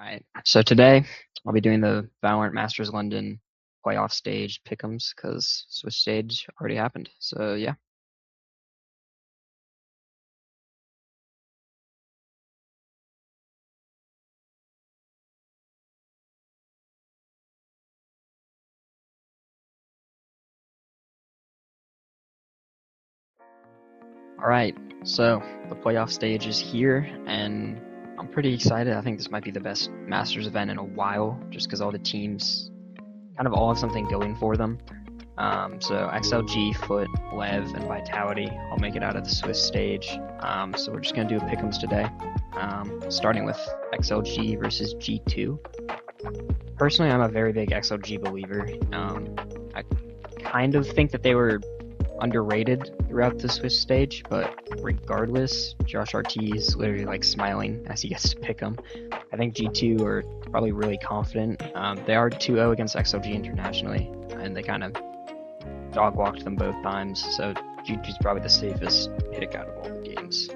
Alright, so today I'll be doing the Valorant Masters London playoff stage Pickems because Swiss stage already happened. So yeah. Alright, so the playoff stage is here and I'm pretty excited. I think this might be the best Masters event in a while just because all the teams kind of all have something going for them. So XLG, Foot, Lev, and Vitality all make it out of the Swiss stage. So we're just going to do a Pickems today, starting with XLG versus G2. Personally, I'm a very big XLG believer. I kind of think that they were underrated throughout the Swiss stage, but regardless, Josh RT is literally like smiling as he gets to pick them. I think G2 are probably really confident. They are 2-0 against XLG internationally, and they kind of dog walked them both times, so G2 is probably the safest pick out of all the games.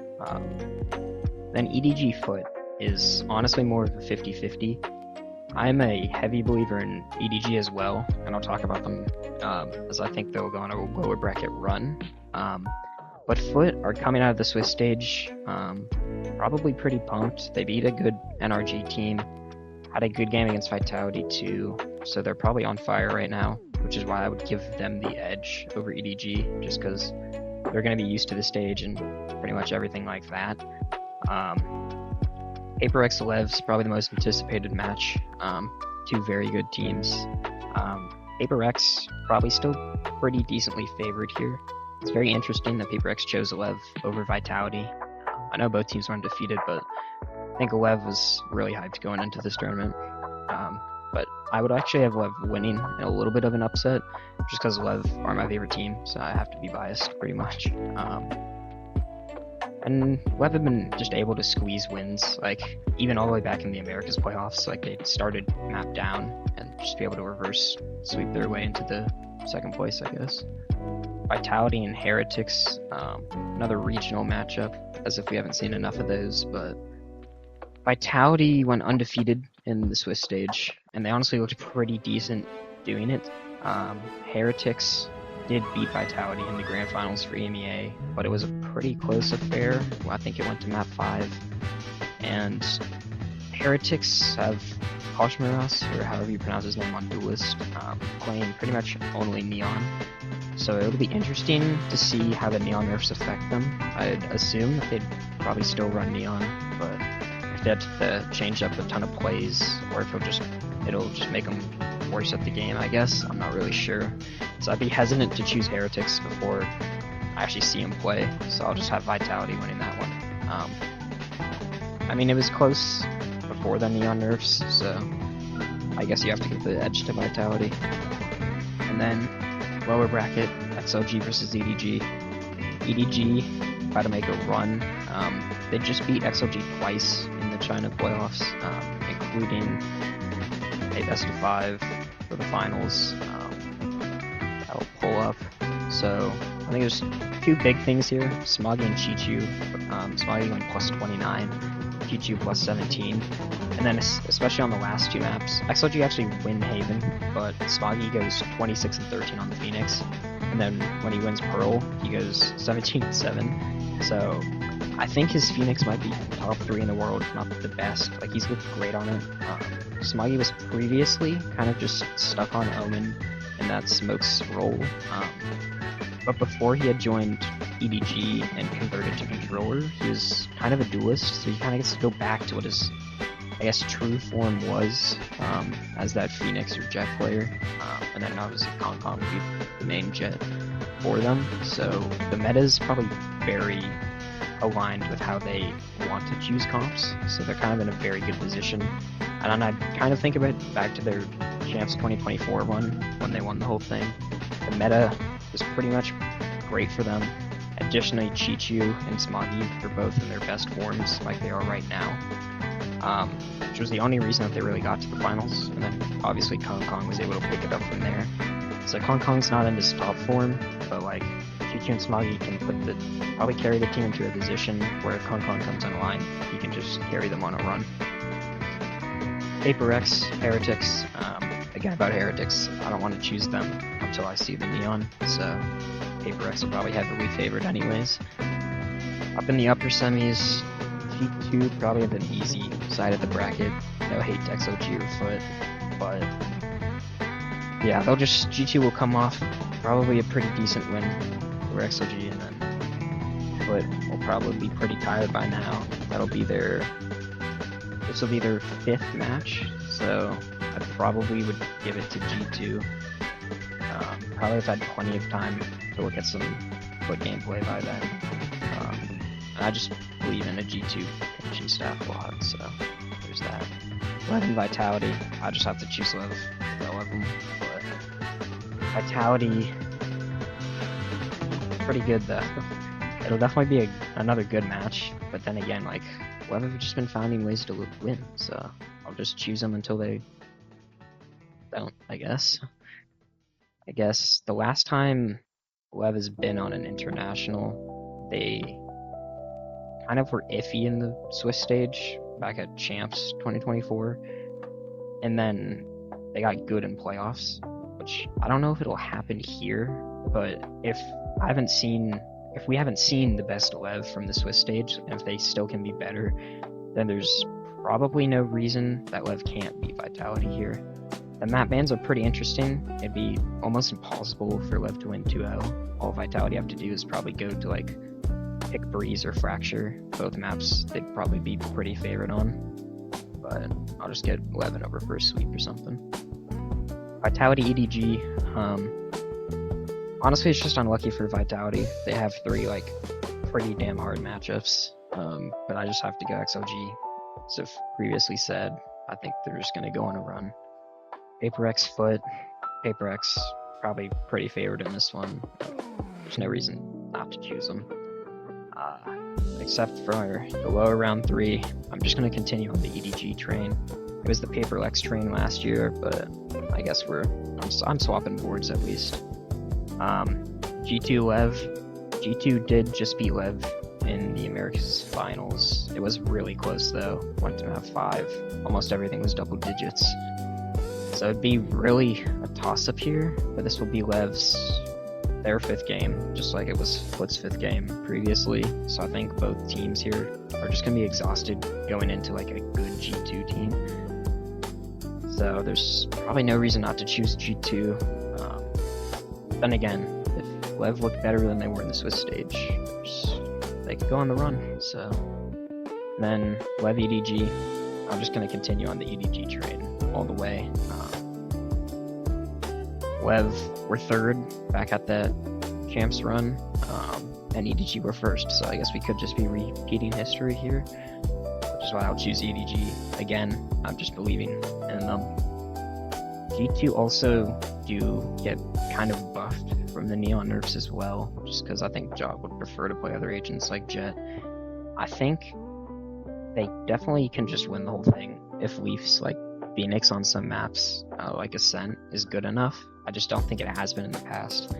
Then EDG Foot is honestly more of a 50-50. I'm a heavy believer in EDG as well, and I'll talk about them as I think they'll go on a lower bracket run. But Foot are coming out of the Swiss stage probably pretty pumped. They beat a good NRG team, had a good game against Vitality too, so they're probably on fire right now, which is why I would give them the edge over EDG, just because they're going to be used to the stage and pretty much everything like that. PaperX Lev's probably the most anticipated match. Two very good teams. PaperX probably still pretty decently favored here. It's very interesting that PaperX chose Lev over Vitality. I know both teams were undefeated, but I think Lev was really hyped going into this tournament. But I would actually have Lev winning in a little bit of an upset, just because Lev are my favorite team, so I have to be biased pretty much. And Lev have been just able to squeeze wins, like even all the way back in the Americas playoffs. Like they started map down and just be able to reverse sweep their way into the second place, I guess. Vitality and Heretics, another regional matchup, as if we haven't seen enough of those. But Vitality went undefeated in the Swiss stage, and they honestly looked pretty decent doing it. Heretics did beat Vitality in the grand finals for EMEA, but it was a pretty close affair. I think it went to map 5. And Heretics have Koshmaras, or however you pronounce his name on Duelist, playing pretty much only Neon. So it'll be interesting to see how the Neon nerfs affect them. I'd assume that they'd probably still run Neon, but if they have to change up a ton of plays, or if it'll just make them worse at the game, I guess. I'm not really sure. So I'd be hesitant to choose Heretics before I actually see him play, so I'll just have Vitality winning that one. I mean, it was close before the Neon nerfs, so I guess you have to give the edge to Vitality. And then lower bracket, XLG versus EDG. EDG try to make a run. They just beat XLG twice in the China playoffs, including a best of 5 for the finals. That'll pull up. So I think there's two big things here: Smoggy and Chichu. Smoggy going plus 29, Chichu plus 17, and then especially on the last two maps, XLG actually win Haven, but Smoggy goes 26 and 13 on the Phoenix, and then when he wins Pearl, he goes 17 and 7. So I think his Phoenix might be top 3 in the world, if not the best. Like, he's looked great on it. Smoggy was previously kind of just stuck on Omen in that Smokes role, but before he had joined EDG and converted to controller, he was kind of a duelist, so he kind of gets to go back to what his, I guess, true form was as that Phoenix or Jet player, and then obviously Concon would be the main Jet for them. So the meta is probably very aligned with how they want to choose comps, so they're kind of in a very good position. And I kind of think of it back to their Champs 2024 run when they won the whole thing. The meta is pretty much great for them. Additionally, Chichu and Smoggy are both in their best forms, like they are right now, which was the only reason that they really got to the finals. And then obviously Kong Kong was able to pick it up from there. So Kong Kong's not in his top form, but like Chichu and Smoggy can probably carry the team into a position where if Kong Kong comes online, he can just carry them on a run. Paper X, Heretics. Again, about Heretics, I don't want to choose them until I see the neon, so Paper X will probably heavily favored anyways. Up in the upper semis, G2 probably have an easy side of the bracket. No hate to XOG or Foot, but yeah, G2 will come off probably a pretty decent win over XOG, and then Foot will probably be pretty tired by now. This will be their 5th match, so I probably would give it to G2. Probably have had plenty of time to look at some Foot gameplay by then. I just believe in a G2 coaching staff a lot, so there's that. Lev and Vitality, I just have to choose Lev. I love them, but Vitality, pretty good though. It'll definitely be another good match, but then again, like, Lev have just been finding ways to win, so I'll just choose them until they don't, I guess. I guess the last time Lev has been on an international, they kind of were iffy in the Swiss stage back at Champs 2024, and then they got good in playoffs, which I don't know if it'll happen here, but if we haven't seen the best Lev from the Swiss stage, and if they still can be better, then there's probably no reason that Lev can't beat Vitality here. The map bans are pretty interesting. It'd be almost impossible for Lev to win 2-0. All Vitality have to do is probably go to like pick Breeze or Fracture. Both maps they'd probably be pretty favored on. But I'll just get 11 over first sweep or something. Vitality EDG. Honestly, it's just unlucky for Vitality. They have 3 like pretty damn hard matchups. But I just have to go XOG. As I've previously said, I think they're just gonna go on a run. Paper X Foot. Paper X probably pretty favored in this one. There's no reason not to choose them. Except for the lower round 3, I'm just gonna continue on the EDG train. It was the Paper X train last year, but I guess I'm swapping boards at least. G2 Lev. G2 did just beat Lev in the Americas finals. It was really close though. Went to have 5. Almost everything was double digits. So it'd be really a toss-up here, but this will be their 5th game, just like it was Foot's 5th game previously. So I think both teams here are just gonna be exhausted going into like a good G2 team. So there's probably no reason not to choose G2. Then again, if Lev looked better than they were in the Swiss stage, they could go on the run. So then Lev EDG, I'm just gonna continue on the EDG train all the way. Lev were 3rd back at that Champs run, and EDG were 1st, so I guess we could just be repeating history here, which is why I'll choose EDG. Again, I'm just believing in them. G2 also do get kind of buffed from the Neon nerfs as well, just because I think Jog would prefer to play other agents like Jet. I think they definitely can just win the whole thing if Leafs like Phoenix on some maps, like Ascent, is good enough. I just don't think it has been in the past.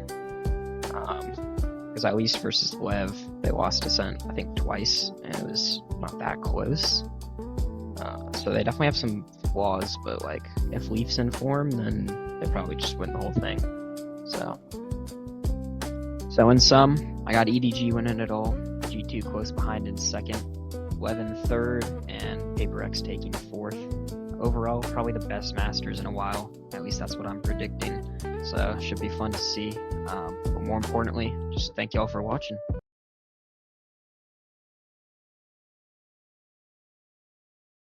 Because at least versus Lev, they lost Ascent, I think, twice, and it was not that close. So they definitely have some flaws, but like, if Leafs in form, then they probably just win the whole thing. So in sum, I got EDG winning it all, G2 close behind in 2nd, Lev in 3rd, and Paper X taking 4th. Overall, probably the best Masters in a while. At least that's what I'm predicting. So, should be fun to see. But more importantly, just thank y'all for watching.